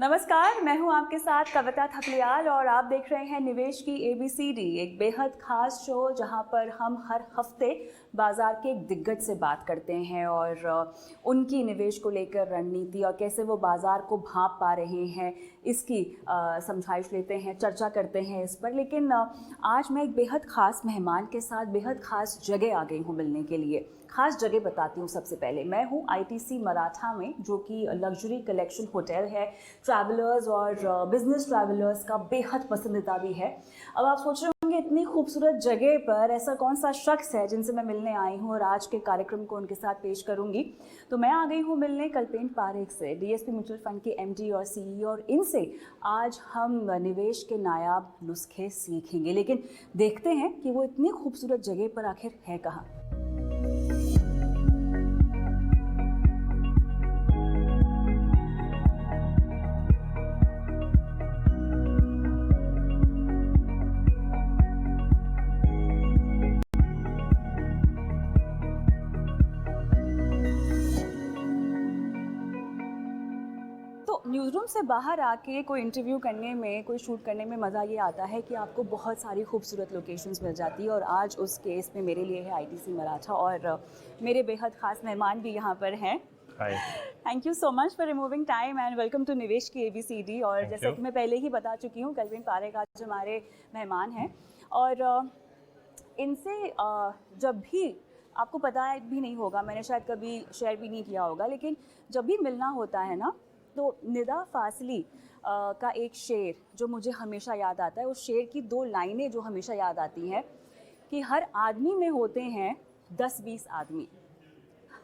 नमस्कार, मैं हूं आपके साथ कविता थपलियाल और आप देख रहे हैं निवेश की ABCD, एक बेहद खास शो जहां पर हम हर हफ्ते बाजार के एक दिग्गज से बात करते हैं और उनकी निवेश को लेकर रणनीति और कैसे वो बाजार को भांप पा रहे हैं इसकी समझाइश लेते हैं, चर्चा करते हैं इस पर। लेकिन आज मैं एक बेहद खास मेहमान के साथ बेहद खास जगह आ गई हूँ मिलने के लिए। खास जगह बताती हूँ। सबसे पहले मैं हूँ ITC मराठा में, जो कि लग्जरी कलेक्शन होटल है, ट्रैवलर्स और बिजनेस ट्रैवलर्स का बेहद पसंदीदा भी है। अब आप सोच रहे होंगे इतनी खूबसूरत जगह पर ऐसा कौन सा शख्स है जिनसे मैं मिलने आई हूँ और आज के कार्यक्रम को उनके साथ पेश करूँगी। तो मैं आ गई हूँ मिलने कल्पेन पारेख से, DSP म्यूचुअल फंड के MD और CEO, और इनसे आज हम निवेश के नायाब नुस्खे सीखेंगे। लेकिन देखते हैं कि वो इतनी खूबसूरत जगह पर आखिर है कहाँ। न्यूज़ रूम से बाहर आके कोई इंटरव्यू करने में, कोई शूट करने में मज़ा ये आता है कि आपको बहुत सारी खूबसूरत लोकेशंस मिल जाती है। और आज उस केस में मेरे लिए है ITC मराठा और मेरे बेहद ख़ास मेहमान भी यहाँ पर हैं। Thank you so much for removing time and welcome to निवेश की ABCD। और जैसा कि मैं पहले ही बता चुकी हूँ, कल्पेन पारेख आज हमारे मेहमान हैं और इनसे जब भी, आपको पता भी नहीं होगा, मैंने शायद कभी शेयर भी नहीं किया होगा, लेकिन जब भी मिलना होता है ना, तो निदा फासली का एक शेर जो मुझे हमेशा याद आता है, उस शेर की 2 लाइनें जो हमेशा याद आती हैं कि हर आदमी में होते हैं 10-20 आदमी,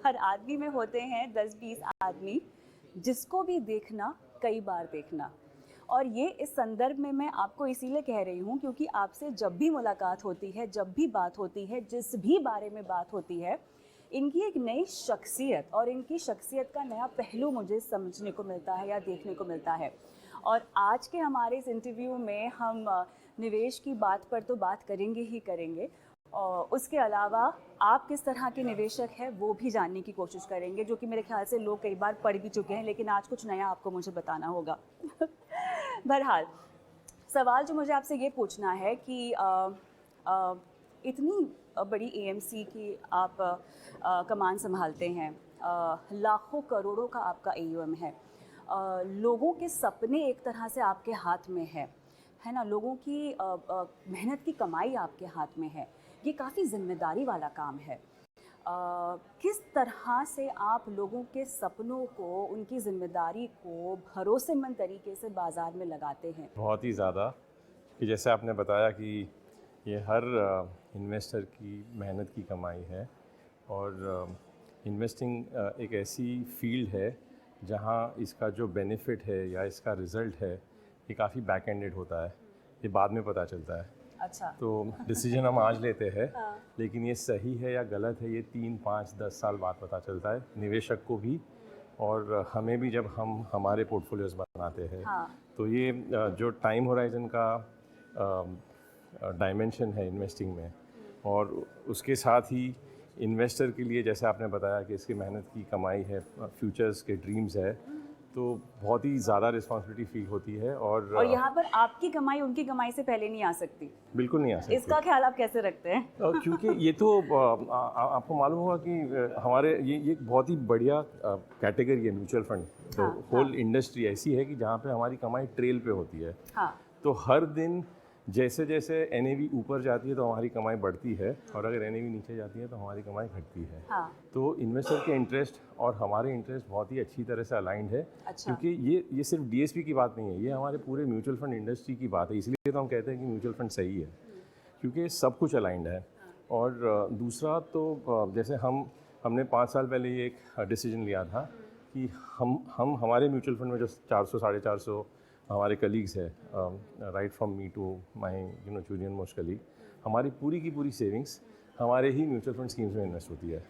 हर आदमी में होते हैं 10-20 आदमी, जिसको भी देखना कई बार देखना। और ये इस संदर्भ में मैं आपको इसीलिए कह रही हूँ क्योंकि आपसे जब भी मुलाकात होती है, जब भी बात होती है, जिस भी बारे में बात होती है, इनकी एक नई शख्सियत और इनकी शख्सियत का नया पहलू मुझे समझने को मिलता है या देखने को मिलता है। और आज के हमारे इस इंटरव्यू में हम निवेश की बात पर तो बात करेंगे ही करेंगे, और उसके अलावा आप किस तरह के निवेशक हैं वो भी जानने की कोशिश करेंगे, जो कि मेरे ख्याल से लोग कई बार पढ़ भी चुके हैं, लेकिन आज कुछ नया आपको मुझे बताना होगा। बहरहाल, सवाल जो मुझे आपसे ये पूछना है कि इतनी बड़ी AMC की आप कमान संभालते हैं, लाखों करोड़ों का आपका AUM है, लोगों के सपने एक तरह से आपके हाथ में है ना, लोगों की मेहनत की कमाई आपके हाथ में है, ये काफ़ी जिम्मेदारी वाला काम है। किस तरह से आप लोगों के सपनों को, उनकी जिम्मेदारी को भरोसेमंद तरीके से बाज़ार में लगाते हैं? बहुत ही ज़्यादा, कि जैसे आपने बताया कि ये हर इन्वेस्टर की मेहनत की कमाई है और इन्वेस्टिंग एक ऐसी फील्ड है जहाँ इसका जो बेनिफिट है या इसका रिज़ल्ट है ये काफ़ी बैक एंडेड होता है, ये बाद में पता चलता है। अच्छा। तो डिसीजन हम आज लेते हैं लेकिन ये सही है या गलत है ये 3, 5, 10 साल बाद पता चलता है, निवेशक को भी और हमें भी, जब हम हमारे पोर्टफोलियोज बनाते हैं। तो ये जो टाइम होराइजन का डायमेंशन है इन्वेस्टिंग में, और उसके साथ ही इन्वेस्टर के लिए, जैसे आपने बताया कि इसकी मेहनत की कमाई है, फ्यूचर्स के ड्रीम्स है, तो बहुत ही ज़्यादा रिस्पॉन्सिबिलिटी फील होती है। और यहाँ पर आपकी कमाई उनकी कमाई से पहले नहीं आ सकती। बिल्कुल नहीं आ सकती। इसका ख्याल आप कैसे रखते हैं? क्योंकि ये तो आपको मालूम होगा कि हमारे ये बहुत ही बढ़िया कैटेगरी है म्यूचुअल फंड। तो होल इंडस्ट्री ऐसी है कि जहाँ पे हमारी कमाई ट्रेल पे होती है। तो हर दिन जैसे जैसे NAV ऊपर जाती है तो हमारी कमाई बढ़ती है, और अगर NAV नीचे जाती है तो हमारी कमाई घटती है। तो इन्वेस्टर के इंटरेस्ट और हमारे इंटरेस्ट बहुत ही अच्छी तरह से अलाइंड है। क्योंकि ये सिर्फ DSP की बात नहीं है, ये हमारे पूरे म्यूचुअल फंड इंडस्ट्री की बात है। इसलिए तो हम कहते हैं कि म्यूचुअल फंड सही है, क्योंकि सब कुछ अलाइंड है। और दूसरा तो जैसे हमने 5 साल पहले ये एक डिसीजन लिया था कि हम हमारे म्यूचुअल फंड में जो 400 450 हमारे कलीग्स है, right from me to my junior most colleague, हमारी पूरी की पूरी सेविंग्स हमारे ही म्यूचुअल फंड स्कीम्स में इन्वेस्ट होती है।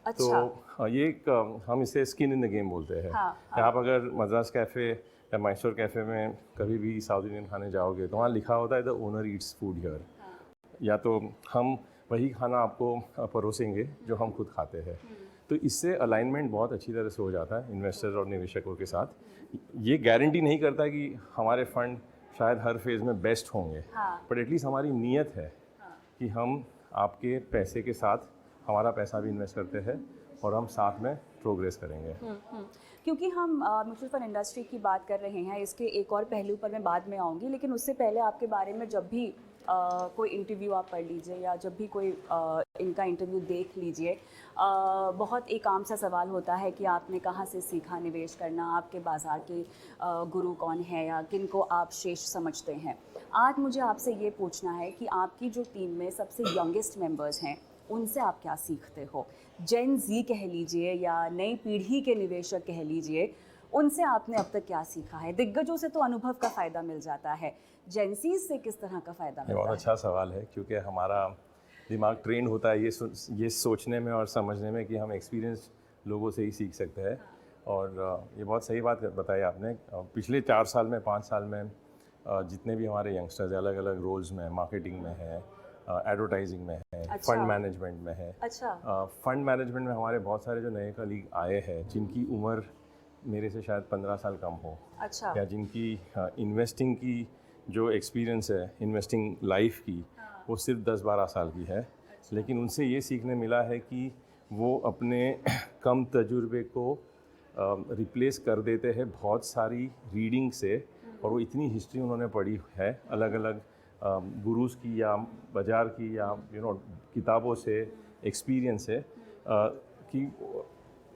अच्छा। तो ये एक हम इसे स्किन इन द गेम बोलते हैं। आप अगर मद्रास कैफ़े या मैसूर कैफ़े में कभी भी साउथ इंडियन खाने जाओगे तो वहाँ लिखा होता है the owner Yeats food here, या तो हम वही खाना आपको परोसेंगे जो हम खुद खाते हैं। तो इससे अलाइनमेंट बहुत अच्छी तरह से हो जाता है इन्वेस्टर्स और निवेशकों के साथ। ये गारंटी नहीं करता कि हमारे फंड शायद हर फेज़ में बेस्ट होंगे, बट एटलीस्ट हमारी नीयत है कि हम आपके पैसे के साथ हमारा पैसा भी इन्वेस्ट करते हैं और हम साथ में प्रोग्रेस करेंगे। क्योंकि हम म्यूचुअल फंड इंडस्ट्री की बात कर रहे हैं, इसके एक और पहलू पर मैं बाद में आऊँगी, लेकिन उससे पहले आपके बारे में जब भी कोई इंटरव्यू आप पढ़ लीजिए या जब भी कोई इनका इंटरव्यू देख लीजिए, बहुत एक आम सा सवाल होता है कि आपने कहाँ से सीखा निवेश करना, आपके बाज़ार के गुरु कौन है या किन को आप श्रेष्ठ समझते हैं। आज मुझे आपसे ये पूछना है कि आपकी जो टीम में सबसे यंगेस्ट मेंबर्स हैं, उनसे आप क्या सीखते हो? जेन ज़ी कह लीजिए या नई पीढ़ी के निवेशक कह लीजिए, उनसे आपने अब तक क्या सीखा है? दिग्गजों से तो अनुभव का फ़ायदा मिल जाता है, जेनसीज से किस तरह का फ़ायदा मिलता है? बहुत अच्छा सवाल है, क्योंकि हमारा दिमाग ट्रेंड होता है ये सोचने में और समझने में कि हम एक्सपीरियंस लोगों से ही सीख सकते हैं। और ये बहुत सही बात बताई आपने। पिछले 4 साल में 5 साल में जितने भी हमारे यंगस्टर्स अलग अलग रोल्स में, मार्केटिंग में है, एडवर्टाइजिंग में है, अच्छा। फंड मैनेजमेंट में है। अच्छा। फंड मैनेजमेंट में हमारे बहुत सारे जो नए कलीग आए हैं जिनकी उम्र मेरे से शायद 15 साल कम हो। अच्छा। या जिनकी इन्वेस्टिंग की जो एक्सपीरियंस है, इन्वेस्टिंग लाइफ की, वो सिर्फ 10-12 साल की है। लेकिन उनसे ये सीखने मिला है कि वो अपने कम तजुर्बे को रिप्लेस कर देते हैं बहुत सारी रीडिंग से, और वो इतनी हिस्ट्री उन्होंने पढ़ी है अलग अलग गुरुज की या बाज़ार की या किताबों से, एक्सपीरियंस से, कि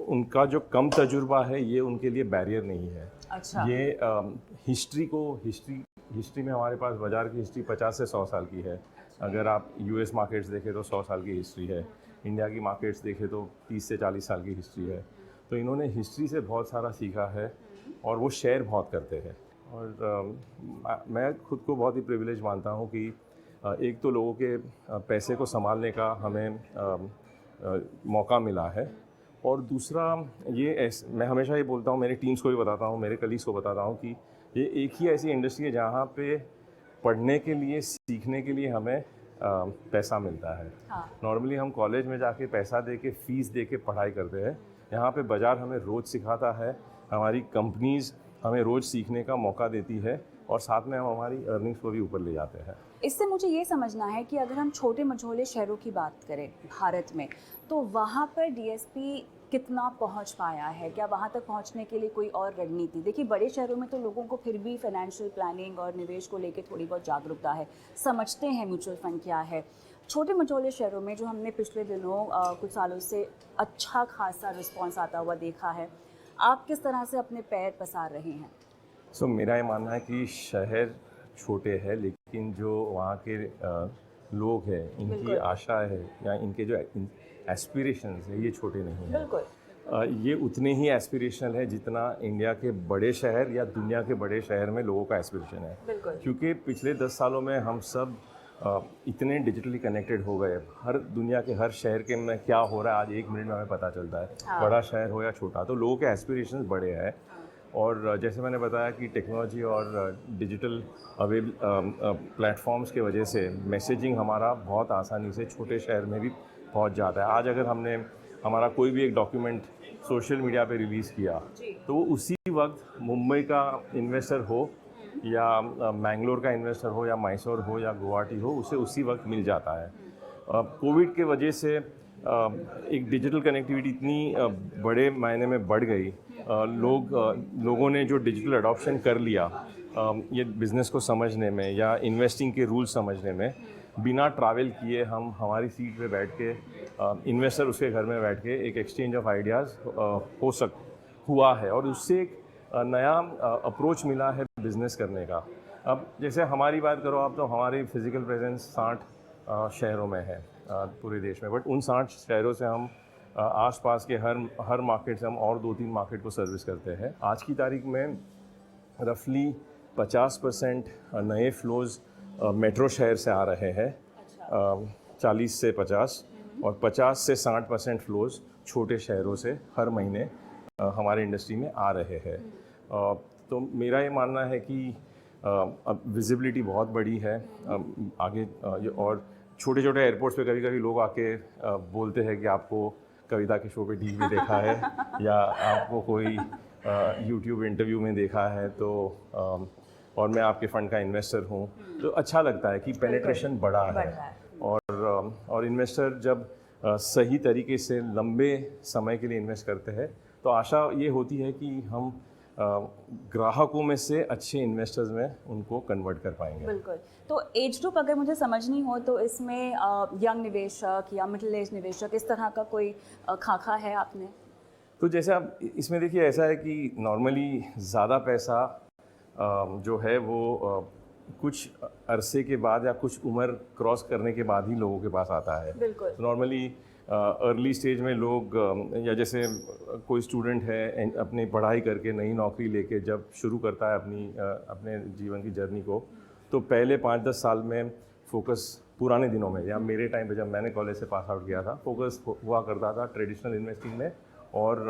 उनका जो कम तजुर्बा है ये उनके लिए बैरियर नहीं है। अच्छा। ये हिस्ट्री में हमारे पास बाज़ार की हिस्ट्री 50 से 100 साल की है। अगर आप यूएस मार्केट्स देखें तो 100 साल की हिस्ट्री है, इंडिया की मार्केट्स देखें तो 30 से 40 साल की हिस्ट्री है। तो इन्होंने हिस्ट्री से बहुत सारा सीखा है और वो शेयर बहुत करते हैं। और मैं खुद को बहुत ही प्रिविलेज मानता हूँ कि एक तो लोगों के पैसे को संभालने का हमें मौका मिला है, और दूसरा मैं हमेशा ये बोलता हूँ, मेरी टीम्स को भी बताता हूँ, मेरे कलीग्स को बताता हूँ कि ये एक ही ऐसी इंडस्ट्री है जहाँ पे पढ़ने के लिए, सीखने के लिए हमें पैसा मिलता है। नॉर्मली हम कॉलेज में जाके पैसा दे के, फीस दे के पढ़ाई करते हैं। यहाँ पे बाज़ार हमें रोज़ सिखाता है, हमारी कंपनीज़ हमें रोज़ सीखने का मौका देती है, और साथ में हम हमारी अर्निंग्स को भी ऊपर ले जाते हैं। इससे मुझे ये समझना है कि अगर हम छोटे मझोले शहरों की बात करें भारत में, तो वहाँ पर डीएसपी कितना पहुँच पाया है? क्या वहाँ तक पहुँचने के लिए कोई और रणनीति? देखिए, बड़े शहरों में तो लोगों को फिर भी फाइनेंशियल प्लानिंग और निवेश को लेकर थोड़ी बहुत जागरूकता है, समझते हैं म्यूचुअल फंड क्या है। छोटे मझोले शहरों में जो हमने पिछले दिनों कुछ सालों से अच्छा खासा रिस्पॉन्स आता हुआ देखा है, आप किस तरह से अपने पैर पसार रहे हैं? मेरा ये मानना है कि शहर छोटे हैं, लेकिन जो वहाँ के लोग हैं, इनकी आशा है या इनके जो एस्पिरेशंस है, ये छोटे नहीं हैं। बिल्कुल। ये उतने ही एस्पिरेशनल है जितना इंडिया के बड़े शहर या दुनिया के बड़े शहर में लोगों का एस्पिरेशन है। बिल्कुल। क्योंकि पिछले 10 सालों में हम सब इतने डिजिटली कनेक्टेड हो गए, हर दुनिया के हर शहर के में क्या हो रहा है आज 1 मिनट में हमें पता चलता है। बड़ा शहर हो या छोटा, तो लोगों के एस्पिरेशंस बड़े हैं। और जैसे मैंने बताया कि टेक्नोलॉजी और डिजिटल प्लेटफॉर्म्स के वजह से मैसेजिंग हमारा बहुत आसानी से छोटे शहर में भी पहुंच जाता है। आज अगर हमने हमारा कोई भी एक डॉक्यूमेंट सोशल मीडिया पे रिलीज़ किया, तो वो उसी वक्त मुंबई का इन्वेस्टर हो या मैंगलोर का इन्वेस्टर हो या मैसूर हो या गुवाहाटी हो, उसे उसी वक्त मिल जाता है। कोविड के वजह से एक डिजिटल कनेक्टिविटी इतनी बड़े मायने में बढ़ गई, लोगों ने जो डिजिटल अडॉप्शन कर लिया ये बिज़नेस को समझने में या इन्वेस्टिंग के रूल समझने में, बिना ट्रैवल किए हम हमारी सीट पे बैठ के, इन्वेस्टर उसके घर में बैठ के एक एक्सचेंज ऑफ आइडियाज़ हुआ है, और उससे एक नया अप्रोच मिला है बिज़नेस करने का। अब जैसे हमारी बात करो आप, तो हमारी फिज़िकल प्रेजेंस 60 शहरों में है पूरे देश में, बट उन 60 शहरों से हम आसपास के हर मार्केट से हम और 2-3 मार्केट को सर्विस करते हैं। आज की तारीख में रफली 50% नए फ्लोज़ मेट्रो शहर से आ रहे हैं, 40 से 50, और 50 से 60% फ्लोज़ छोटे शहरों से हर महीने हमारे इंडस्ट्री में आ रहे हैं। तो मेरा ये मानना है कि अब विजिबिलिटी बहुत बड़ी है आगे, और छोटे छोटे एयरपोर्ट्स पे कभी कभी लोग आके बोलते हैं कि आपको कविता के शो पे टीवी देखा है या आपको कोई यूट्यूब इंटरव्यू में देखा है, तो और मैं आपके फ़ंड का इन्वेस्टर हूँ, तो अच्छा लगता है कि पेनिट्रेशन बढ़ा है। और इन्वेस्टर जब सही तरीके से लंबे समय के लिए इन्वेस्ट करते हैं तो आशा ये होती है कि हम ग्राहकों में से अच्छे इन्वेस्टर्स में उनको कन्वर्ट कर पाएंगे। बिल्कुल। तो एज ग्रुप अगर मुझे समझनी हो तो इसमें यंग निवेशक या मिडिल एज निवेशक, इस तरह का कोई खाका है आपने? तो जैसे आप इसमें देखिए, ऐसा है कि नॉर्मली ज़्यादा पैसा जो है वो कुछ अरसे के बाद या कुछ उम्र क्रॉस करने के बाद ही लोगों के पास आता है। बिल्कुल। नॉर्मली अर्ली स्टेज में लोग या जैसे कोई स्टूडेंट है अपनी पढ़ाई करके नई नौकरी लेके जब शुरू करता है अपने जीवन की जर्नी को, तो पहले 5-10 साल में फोकस पुराने दिनों में या मेरे टाइम पे जब मैंने कॉलेज से पास आउट किया था, फोकस हुआ करता था ट्रेडिशनल इन्वेस्टिंग में, और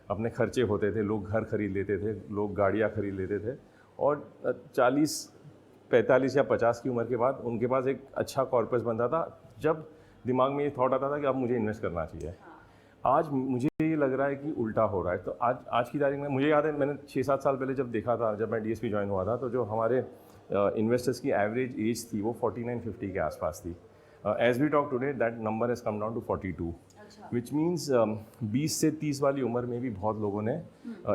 अपने खर्चे होते थे, लोग घर खरीद लेते थे, लोग गाड़ियाँ खरीद लेते थे, और 40, 45 या 50 की उम्र के बाद उनके पास एक अच्छा कॉर्पस बनता था, जब दिमाग में ये थॉट आता था कि अब मुझे इन्वेस्ट करना चाहिए। आज मुझे ये लग रहा है कि उल्टा हो रहा है। तो आज की तारीख में मुझे याद है, मैंने 6-7 साल पहले जब देखा था, जब मैं डीएसपी ज्वाइन हुआ था, तो जो हमारे इन्वेस्टर्स की एवरेज एज थी वो 49-50 के आसपास थी। As we talk today that number has come down to 42, which means 20 से 30 वाली उम्र में भी बहुत लोगों ने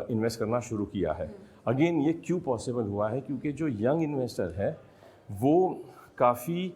इन्वेस्ट करना शुरू किया है। अगेन ये क्यों पॉसिबल हुआ है? क्योंकि जो यंग इन्वेस्टर है वो काफ़ी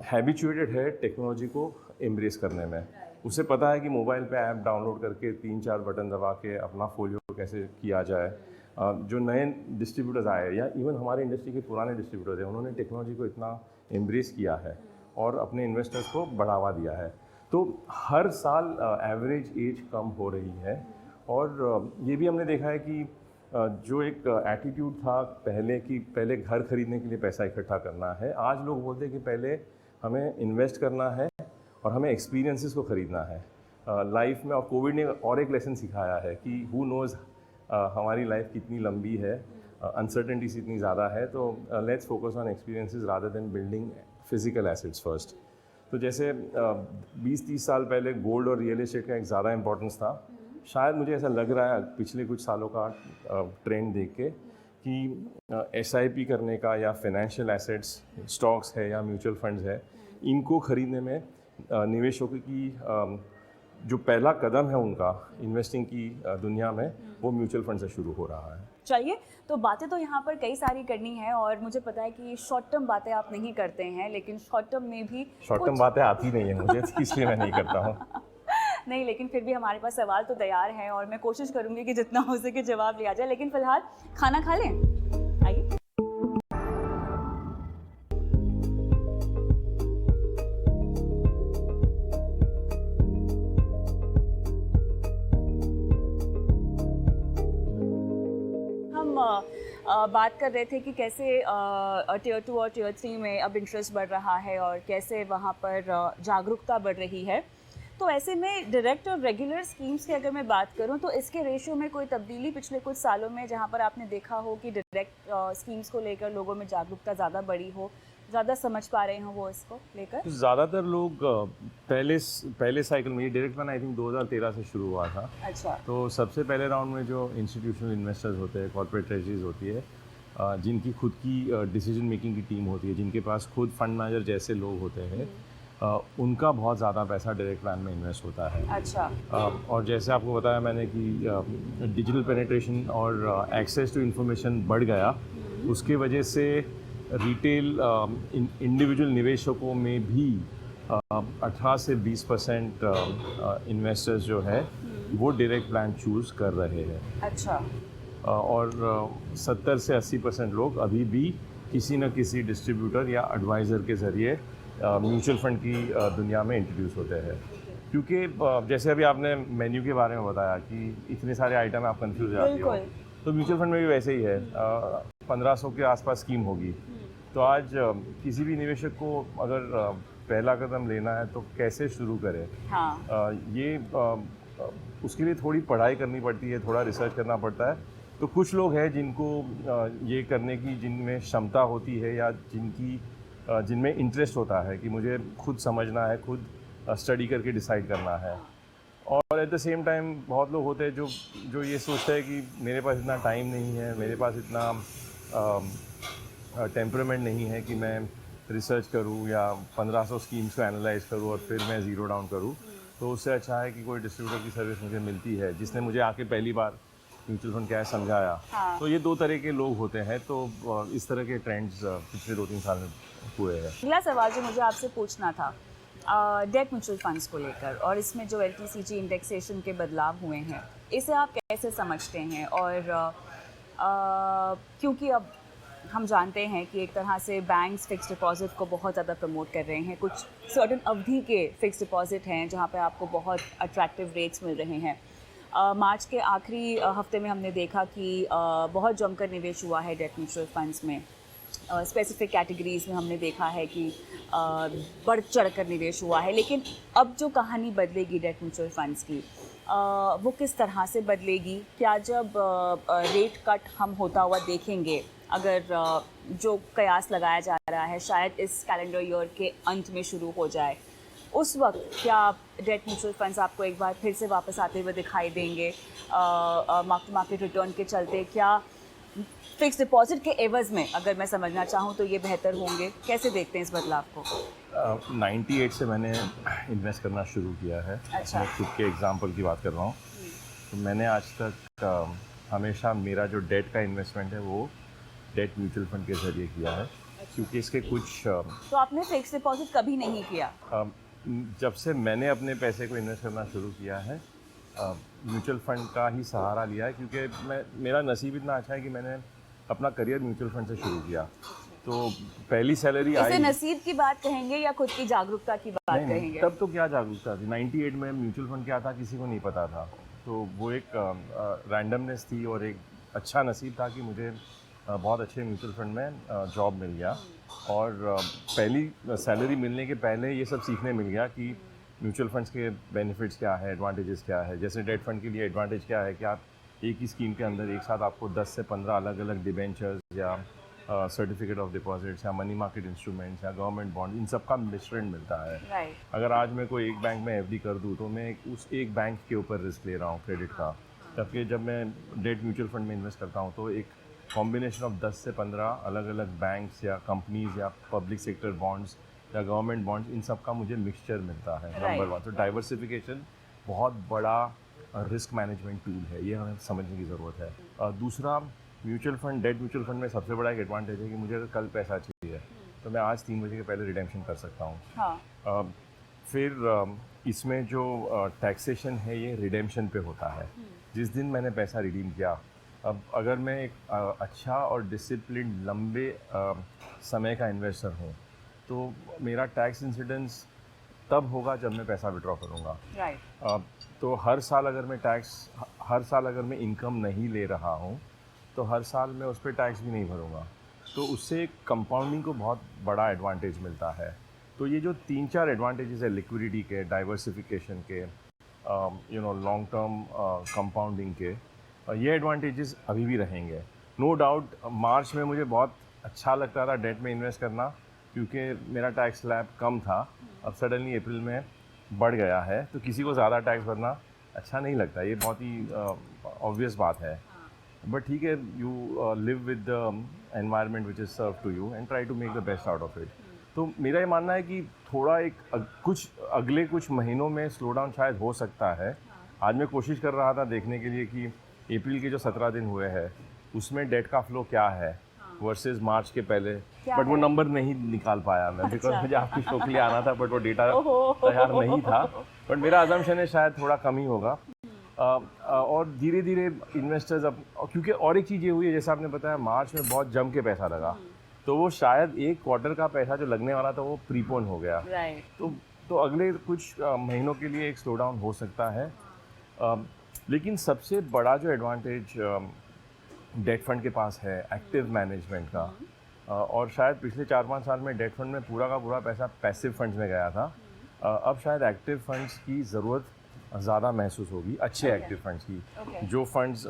हैबिचुएटेड है टेक्नोलॉजी को एम्ब्रेस करने में। उसे पता है कि मोबाइल पे ऐप डाउनलोड करके 3-4 बटन दबा के अपना फोलियो कैसे किया जाए। जो नए डिस्ट्रीब्यूटर्स आए या इवन हमारे इंडस्ट्री के पुराने डिस्ट्रीब्यूटर्स हैं, उन्होंने टेक्नोलॉजी को इतना एम्ब्रेस किया है और अपने इन्वेस्टर्स को बढ़ावा दिया है। तो हर साल एवरेज एज कम हो रही है, और ये भी हमने देखा है कि जो एक एटीट्यूड था पहले घर खरीदने के लिए पैसा इकट्ठा करना है, आज लोग बोलते हैं कि पहले हमें इन्वेस्ट करना है और हमें एक्सपीरियंसेस को ख़रीदना है लाइफ में। और कोविड ने और एक लेसन सिखाया है कि हु नोज़ हमारी लाइफ कितनी लंबी है, अनसर्टेनिटीज इतनी ज़्यादा है, तो let's focus on experiences rather than building physical assets first. तो जैसे 20-30 साल पहले गोल्ड और रियल एस्टेट का एक ज़्यादा इंपॉर्टेंस था। शायद मुझे ऐसा लग रहा है पिछले कुछ सालों का ट्रेंड देख के कि SIP करने का या फाइनेंशियल एसेट्स, स्टॉक्स है या म्यूचुअल फंड्स है, इनको ख़रीदने में निवेशकों की जो पहला कदम है उनका इन्वेस्टिंग की दुनिया में, वो म्यूचुअल फंड से शुरू हो रहा है। चलिए, तो बातें तो यहाँ पर कई सारी करनी है, और मुझे पता है कि शॉर्ट टर्म बातें आप नहीं करते हैं, लेकिन शॉर्ट टर्म में भी शॉर्ट टर्म बातें आती नहीं है मुझे, इसलिए मैं नहीं करता हूँ। नहीं, लेकिन फिर भी हमारे पास सवाल तो तैयार हैं और मैं कोशिश करूँगी कि जितना हो सके जवाब लिया जाए। लेकिन फिलहाल खाना खा लें, आइए। हम बात कर रहे थे कि कैसे टियर 2 और टियर 3 में अब इंटरेस्ट बढ़ रहा है और कैसे वहाँ पर जागरूकता बढ़ रही है। तो ऐसे में डायरेक्ट और रेगुलर स्कीम्स की अगर मैं बात करूं तो इसके रेशियो में कोई तब्दीली पिछले कुछ सालों में, जहां पर आपने देखा हो कि डायरेक्ट स्कीम्स को लेकर लोगों में जागरूकता ज़्यादा बढ़ी हो, ज़्यादा समझ पा रहे हो वो इसको लेकर? ज़्यादातर लोग पहले साइकिल में, ये डायरेक्ट फंड आई थिंक 2013 से शुरू हुआ था। अच्छा। तो सबसे पहले राउंड में जो इंस्टीट्यूशनल इन्वेस्टर्स होते हैं, कॉर्पोरेट ट्रेजरीज होती है, जिनकी खुद की डिसीजन मेकिंग की टीम होती है, जिनके पास खुद फंड मैनेजर जैसे लोग होते हैं, उनका बहुत ज़्यादा पैसा डायरेक्ट प्लान में इन्वेस्ट होता है। अच्छा। और जैसे आपको बताया मैंने कि डिजिटल पेनिट्रेशन और एक्सेस टू इन्फॉर्मेशन बढ़ गया, उसके वजह से रिटेल इंडिविजुअल निवेशकों में भी 18 से 20% इन्वेस्टर्स जो है वो डायरेक्ट प्लान चूज़ कर रहे हैं। अच्छा। और 70 से 80% लोग अभी भी किसी न किसी डिस्ट्रीब्यूटर या एडवाइज़र के ज़रिए म्यूचुअल फंड की दुनिया में इंट्रोड्यूस होते हैं। क्योंकि जैसे अभी आपने मेन्यू के बारे में बताया कि इतने सारे आइटम आप कंफ्यूज जाती हो, तो म्यूचुअल फंड में भी वैसे ही है। 1500 के आसपास स्कीम होगी, तो आज किसी भी निवेशक को अगर पहला कदम लेना है तो कैसे शुरू करें? हाँ। ये उसके लिए थोड़ी पढ़ाई करनी पड़ती है, थोड़ा रिसर्च करना पड़ता है। तो कुछ लोग हैं जिनको ये करने की, जिनमें क्षमता होती है या जिनमें इंटरेस्ट होता है कि मुझे खुद समझना है, खुद स्टडी करके डिसाइड करना है। और एट द सेम टाइम बहुत लोग होते हैं जो जो ये सोचते हैं कि मेरे पास इतना टाइम नहीं है, मेरे पास इतना टेम्परामेंट नहीं है कि मैं रिसर्च करूँ या 1500 स्कीम्स को एनालाइज करूँ और फिर मैं ज़ीरो डाउन करूँ। तो उससे अच्छा है कि कोई डिस्ट्रीब्यूटर की सर्विस मुझे मिलती है जिसने मुझे आके पहली बार म्यूचुअल फंड क्या है समझाया। हाँ। तो ये दो तरह के लोग होते हैं, तो इस तरह के ट्रेंड्स पिछले 2-3 साल में हुए हैं। अगला सवाल जो मुझे आपसे पूछना था डेट म्यूचुअल फंड्स को लेकर, और इसमें जो LTCG इंडेक्सेशन के बदलाव हुए हैं, इसे आप कैसे समझते हैं? और क्योंकि अब हम जानते हैं कि एक तरह से बैंक्स फिक्स डिपॉजिट को बहुत ज़्यादा प्रमोट कर रहे हैं। कुछ सर्टेन अवधि के फिक्स डिपॉजिट हैं जहाँ पे आपको बहुत अट्रैक्टिव रेट्स मिल रहे हैं। मार्च के आखिरी हफ्ते में हमने देखा कि बहुत जमकर निवेश हुआ है डेट म्यूचुअल फंड्स में। स्पेसिफिक कैटेगरीज़ में हमने देखा है कि बढ़ चढ़ कर निवेश हुआ है। लेकिन अब जो कहानी बदलेगी डेट म्यूचुअल फंड्स की, वो किस तरह से बदलेगी? क्या जब रेट कट हम होता हुआ देखेंगे, अगर जो कयास लगाया जा रहा है शायद इस कैलेंडर ईयर के अंत में शुरू हो जाए, उस वक्त क्या डेट म्यूचुअल फंड्स आपको एक बार फिर से वापस आते हुए दिखाई देंगे मार्क टू मार्केट रिटर्न के चलते? क्या फिक्स डिपॉजिट के एवज में, अगर मैं समझना चाहूँ तो ये बेहतर होंगे? कैसे देखते हैं इस बदलाव को? 98 से मैंने इन्वेस्ट करना शुरू किया है। अच्छा। मैं खुद के एग्जांपल की बात कर रहा हूँ। तो मैंने आज तक हमेशा मेरा जो डेट का इन्वेस्टमेंट है वो डेट म्यूचुअल फंड के ज़रिए किया है। क्योंकि इसके कुछ तो आपने फिक्स डिपॉजिट कभी नहीं किया? जब से मैंने अपने पैसे को इन्वेस्ट करना शुरू किया है म्यूचुअल फंड का ही सहारा लिया है, क्योंकि मेरा नसीब इतना अच्छा है कि मैंने अपना करियर म्यूचुअल फंड से शुरू किया। तो पहली सैलरी आई। इसे नसीब की बात कहेंगे या खुद की जागरूकता की बात कहेंगे? तब तो क्या जागरूकता थी, 98 में म्यूचुअल फंड क्या था किसी को नहीं पता था। तो वो एक रैंडमनेस थी और एक अच्छा नसीब था कि मुझे बहुत अच्छे म्यूचुअल फंड में जॉब मिल गया। और पहली सैलरी मिलने के पहले ये सब सीखने मिल गया कि म्यूचुअल फंड्स के बेनिफिट्स क्या है, एडवांटेजेस क्या है। जैसे डेट फंड के लिए एडवांटेज क्या है कि आप एक ही स्कीम के अंदर एक साथ आपको 10 से 15 अलग अलग डिबेंचर्स या सर्टिफिकेट ऑफ डिपॉजिट्स या मनी मार्केट इंस्ट्रूमेंट्स या गवर्नमेंट बॉन्ड, इन सब का मिश्रण मिलता है। Right. अगर आज मैं कोई एक बैंक में FD कर दूँ तो मैं उस एक बैंक के ऊपर रिस्क ले रहा हूँ क्रेडिट का। जबकि जब मैं डेट म्यूचुअल फंड में इन्वेस्ट करता हूँ तो एक कॉम्बिनेशन ऑफ 10 से 15 अलग अलग बैंक्स या कंपनीज या पब्लिक सेक्टर बॉन्ड्स या गवर्नमेंट बॉन्ड्स, इन सब का मुझे मिक्सचर मिलता है। नंबर 1 तो डाइवर्सिफिकेशन बहुत बड़ा रिस्क मैनेजमेंट टूल है, ये हमें समझने की ज़रूरत है। दूसरा, mutual fund, debt mutual fund में सबसे बड़ा एक एडवांटेज है कि मुझे अगर कल पैसा चाहिए तो मैं आज 3 बजे के पहले रिडेम्पशन कर सकता हूँ। हाँ। फिर इसमें जो टैक्सेशन है ये रिडेम्पशन पे होता है। जिस दिन मैंने पैसा रिडीम किया, अब अगर मैं एक अच्छा और डिसिप्लिन लंबे समय का इन्वेस्टर हूँ तो मेरा टैक्स इंसिडेंस तब होगा जब मैं पैसा विड्रॉ करूँगा। राइट। तो हर साल अगर मैं इनकम नहीं ले रहा हूँ तो हर साल मैं उस पर टैक्स भी नहीं भरूँगा। तो उससे कंपाउंडिंग को बहुत बड़ा एडवांटेज मिलता है। तो ये जो 3-4 एडवांटेजेस है लिक्विडिटी के, डाइवर्सिफिकेशन के, लॉन्ग टर्म कंपाउंडिंग के, ये एडवांटेजेस अभी भी रहेंगे। नो डाउट मार्च में मुझे बहुत अच्छा लगता था डेट में इन्वेस्ट करना क्योंकि मेरा टैक्स स्लैब कम था। अब सडनली अप्रैल में बढ़ गया है तो किसी को ज़्यादा टैक्स भरना अच्छा नहीं लगता, ये बहुत ही ऑब्वियस बात है। बट ठीक है, you live with the environment which is serve to you and try to make the best out of it. तो मेरा ये मानना है कि थोड़ा अगले कुछ महीनों में स्लो डाउन शायद हो सकता है। आज मैं कोशिश कर रहा था देखने के लिए कि अप्रैल के जो 17 दिन हुए हैं उसमें डेट का फ्लो क्या है वर्सेस मार्च के पहले, बट वो नंबर नहीं निकाल पाया मैं, बिकॉज मुझे आपकी शो के लिए आना था बट वो डेटा तैयार नहीं था। बट मेरा अजम्पशन है शायद थोड़ा कम ही होगा। और धीरे धीरे इन्वेस्टर्स अब, क्योंकि और एक चीज़ ये हुई है जैसे आपने बताया मार्च में बहुत जम के पैसा लगा, तो वो शायद एक क्वार्टर का पैसा जो लगने वाला था वो प्रीपोन हो गया। तो अगले कुछ महीनों के लिए एक स्लो डाउन हो सकता है। लेकिन सबसे बड़ा जो एडवांटेज डेट फंड के पास है एक्टिव मैनेजमेंट का, और शायद पिछले 4-5 साल में डेट फंड में पूरा का पूरा पैसा पैसिव फंड्स में गया था। अब शायद एक्टिव फंड्स की ज़रूरत ज़्यादा महसूस होगी, अच्छे एक्टिव फंड्स की, जो फंड्स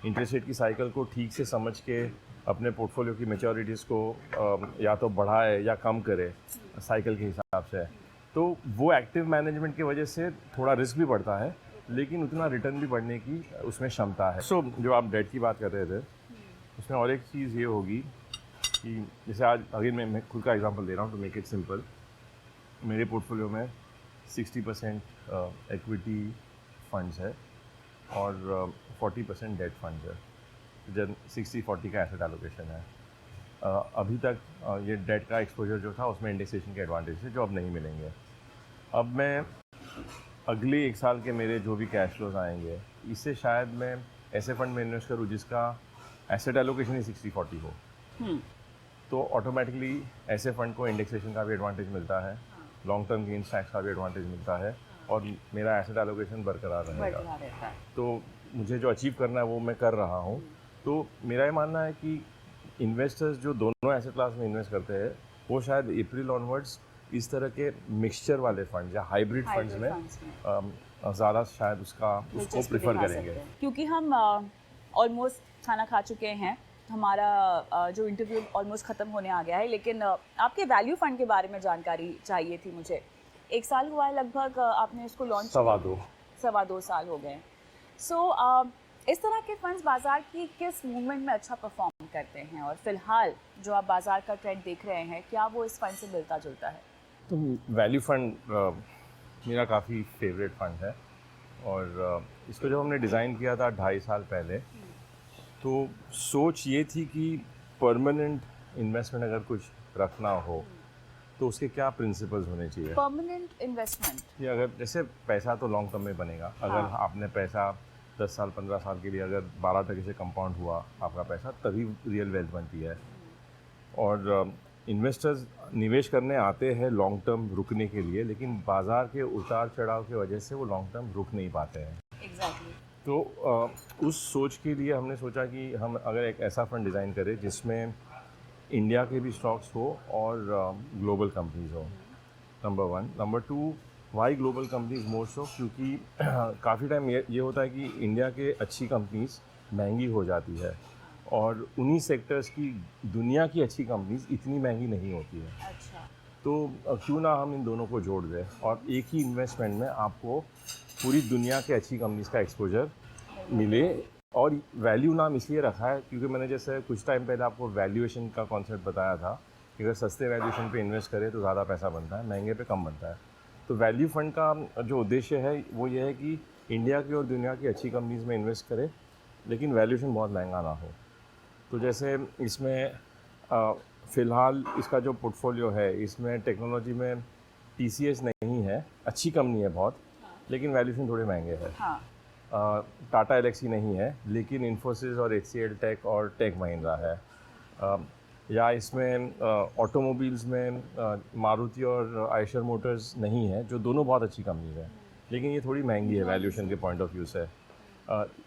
इंटरेस्ट रेट की साइकिल को ठीक से समझ के अपने पोर्टफोलियो की मैच्योरिटीज़ को या तो बढ़ाए या कम करे साइकिल के हिसाब से। तो वो एक्टिव मैनेजमेंट की वजह से थोड़ा रिस्क भी बढ़ता है लेकिन उतना रिटर्न भी बढ़ने की उसमें क्षमता है। सो जो आप डेट की बात कर रहे थे, उसमें और एक चीज़ ये होगी कि जैसे आज अगर मैं खुद का एग्जांपल दे रहा हूँ टू मेक इट सिंपल, मेरे पोर्टफोलियो में 60% इक्विटी फंड्स है और 40% डेट फंड्स है। जब 60-40 का एसेट एलोकेशन है। अभी तक ये डेट का एक्सपोजर जो था उसमें इंडेक्सेशन के एडवांटेज थे जो अब नहीं मिलेंगे। अब मैं अगले 1 साल के मेरे जो भी कैश फ्लोज आएंगे, इससे शायद मैं ऐसे फंड में इन्वेस्ट करूँ जिसका एसेट एलोकेशन ही 60-40 हो। तो ऑटोमेटिकली ऐसे फंड को इंडेक्सेशन का भी एडवांटेज मिलता है, लॉन्ग टर्म गेन्स टैक्स का भी एडवांटेज मिलता है और मेरा एसेट एलोकेशन बरकरार रहेगा। तो मुझे जो अचीव करना है वो मैं कर रहा हूँ। तो मेरा ये मानना है कि इन्वेस्टर्स जो दोनों एसेट क्लास में इन्वेस्ट करते हैं वो शायद अप्रैल ऑनवर्ड्स इस तरह के मिक्सचर वाले फंड या हाइब्रिड फंड्स में ज़्यादा शायद उसको प्रेफर करेंगे। क्योंकि हम ऑलमोस्ट खाना खा चुके हैं, हमारा जो इंटरव्यू ऑलमोस्ट ख़त्म होने आ गया है, लेकिन आपके वैल्यू फंड के बारे में जानकारी चाहिए थी मुझे। 1 साल हुआ है लगभग आपने इसको लॉन्च, 2.25 साल हो गए। सो इस तरह के फंड्स बाज़ार की किस मूवमेंट में अच्छा परफॉर्म करते हैं और फिलहाल जो आप बाज़ार का ट्रेंड देख रहे हैं, क्या वो इस फंड से मिलता जुलता है? तो वैल्यू फंड मेरा काफ़ी फेवरेट फंड है और इसको जब हमने डिज़ाइन किया था 2.5 साल पहले, तो सोच ये थी कि परमानेंट इन्वेस्टमेंट अगर कुछ रखना हो तो उसके क्या प्रिंसिपल्स होने चाहिए। परमानेंट इन्वेस्टमेंट, ये अगर जैसे पैसा तो लॉन्ग टर्म में बनेगा, अगर आपने पैसा 10 साल 15 साल के लिए अगर 12 तरीके से कंपाउंड हुआ आपका पैसा, तभी रियल वेल्थ बनती है। और इन्वेस्टर्स निवेश करने आते हैं लॉन्ग टर्म रुकने के लिए, लेकिन बाज़ार के उतार चढ़ाव की वजह से वो लॉन्ग टर्म रुक नहीं पाते हैं। एग्जैक्टली। तो उस सोच के लिए हमने सोचा कि हम अगर एक ऐसा फंड डिज़ाइन करें जिसमें इंडिया के भी स्टॉक्स हो और ग्लोबल कंपनीज हो, number 1। Number 2, why global companies more so, क्योंकि काफ़ी टाइम ये होता है कि इंडिया के अच्छी कंपनीज महंगी हो जाती है और उन्हीं सेक्टर्स की दुनिया की अच्छी कंपनीज इतनी महंगी नहीं होती है। अच्छा। तो क्यों ना हम इन दोनों को जोड़ दें और एक ही इन्वेस्टमेंट में आपको पूरी दुनिया के अच्छी कंपनीज का एक्सपोजर मिले। और वैल्यू नाम इसलिए रखा है क्योंकि मैंने जैसे कुछ टाइम पहले आपको वैल्यूएशन का कॉन्सेप्ट बताया था कि अगर सस्ते वैल्यूएशन पे इन्वेस्ट करें तो ज़्यादा पैसा बनता है, महंगे पे कम बनता है। तो वैल्यू फंड का जो उद्देश्य है वो ये है कि इंडिया की और दुनिया की अच्छी कंपनीज में इन्वेस्ट करें लेकिन वैल्यूएशन बहुत महंगा ना हो। तो जैसे इसमें फ़िलहाल इसका जो पोर्टफोलियो है इसमें टेक्नोलॉजी में TCS नहीं है, अच्छी कंपनी है बहुत, लेकिन वैल्यूएशन थोड़े महंगे है। टाटा एलेक्सी नहीं है, लेकिन इन्फोसिस और HCL टेक और टेक महिंद्रा है। या इसमें ऑटोमोबाइल्स में मारुति और आयशर मोटर्स नहीं है, जो दोनों बहुत अच्छी कंपनीज हैं, लेकिन ये थोड़ी महंगी है वैल्यूएशन के पॉइंट ऑफ व्यू से।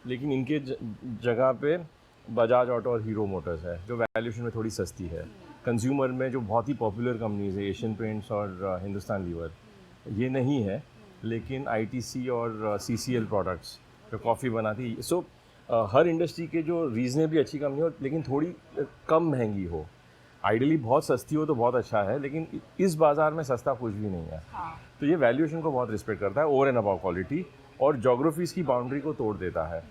लेकिन इनके जगह पे बजाज ऑटो और हीरो मोटर्स है जो वैल्यूएशन में थोड़ी सस्ती है। कंज्यूमर में जो बहुत ही पॉपुलर कंपनीज है, एशियन पेंट्स और हिंदुस्तान लीवर, ये नहीं है, लेकिन ITC और CCL प्रोडक्ट्स जो कॉफ़ी बनाती है। सो हर इंडस्ट्री के जो रीजनेबली अच्छी कंपनी हो लेकिन थोड़ी कम महंगी हो, आइडियली बहुत सस्ती हो तो बहुत अच्छा है, लेकिन इस बाज़ार में सस्ता कुछ भी नहीं है। तो ये वैल्यूएशन को बहुत रिस्पेक्ट करता है, ओवर एंड अबाउ क्वालिटी, और जोग्राफीज़ की बाउंड्री को तोड़ देता है।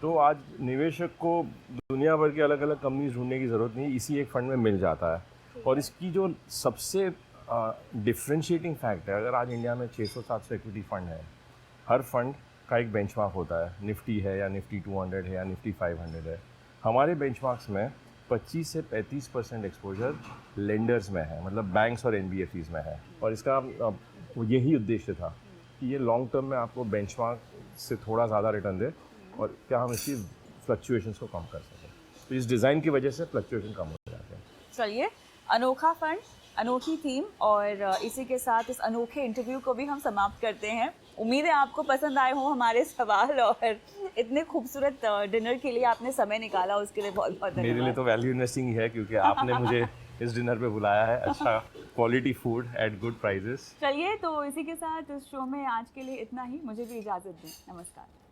तो आज निवेशक को दुनिया भर की अलग अलग कंपनीज ढूंढने की ज़रूरत नहीं, इसी एक फ़ंड में मिल जाता है। और इसकी जो सबसे डिफ्रेंशिएटिंग फैक्ट है, अगर आज इंडिया में 600-700 इक्विटी फंड है, हर फंड का एक बेंचमार्क होता है, निफ्टी है या निफ्टी 200 है या निफ्टी 500 है। हमारे बेंचमार्क्स में 25 से 35% एक्सपोजर लेंडर्स में है, मतलब बैंक्स और NBFCs में है। और इसका यही उद्देश्य था कि ये लॉन्ग टर्म में आपको बेंचमार्क से थोड़ा ज़्यादा रिटर्न दे और क्या हम इसकी फ्लक्चुएशंस को कम कर सकें। तो इस डिज़ाइन की वजह से फ्लक्चुएशन कम हो जाते हैं। चलिए, अनोखा फंड, अनोखी थीम, और इसी के साथ इस अनोखे इंटरव्यू को भी हम समाप्त करते हैं। उम्मीद है आपको पसंद आए हों हमारे सवाल, और इतने खूबसूरत डिनर के लिए आपने समय निकाला, उसके लिए बहुत बहुत धन्यवाद। मेरे लिए तो वैल्यू इन्वेस्टिंग ही है क्योंकि आपने मुझे इस डिनर पे बुलाया है, अच्छा quality food at good prices. चलिए, तो इसी के साथ इस शो में आज के लिए इतना ही। मुझे भी इजाज़त दें। नमस्कार।